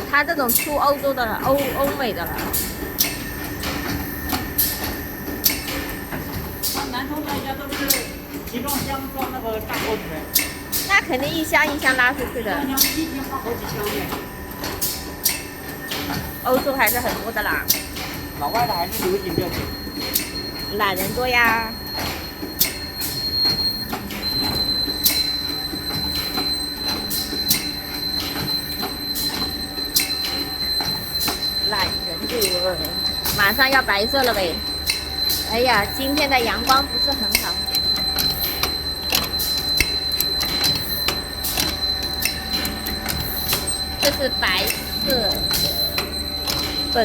他这种出欧洲的了，欧美的了。南通那家都是集装箱装那个大锅子的。那肯定一箱一箱拉出去的。一箱一天放好几箱的。欧洲还是很多的啦。老外的还是流行这个。懒人多呀。懒人多，马上要白色了呗。哎呀，今天的阳光不是很好。这是白色的，不。